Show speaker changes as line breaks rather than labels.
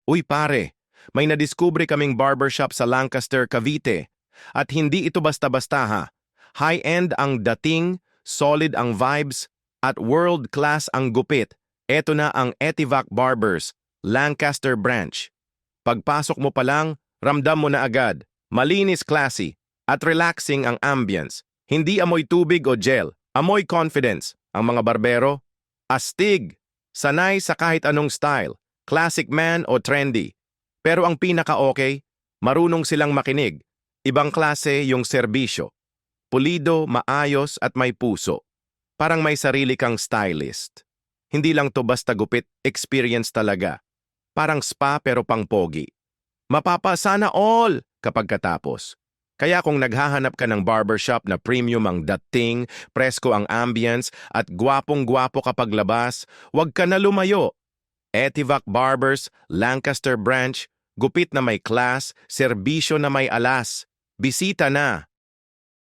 Uy pare, may nadiskubre kaming barbershop sa Lancaster, Cavite. At hindi ito basta-basta ha. High-end ang dating, solid ang vibes, at world-class ang gupit. Eto na ang Etivac Barbers, Lancaster Branch. Pagpasok mo pa lang, ramdam mo na agad. Malinis, classy, at relaxing ang ambience. Hindi amoy tubig o gel, amoy confidence. Ang mga barbero, astig, sanay sa kahit anong style, classic man o trendy. Pero ang pinaka-okay, marunong silang makinig. Ibang klase yung serbisyo. Pulido, maayos at may puso. Parang may sarili kang stylist. Hindi lang to basta gupit, experience talaga. Parang spa pero pang pogi. Mapapasana all kapag katapos. Kaya kung naghahanap ka ng barbershop na premium ang dating, presko ang ambience at gwapong-gwapo kapag labas, huwag ka na lumayo. Etivac Barbers, Lancaster Branch, gupit na may class, serbisyo na may alas. Bisita na!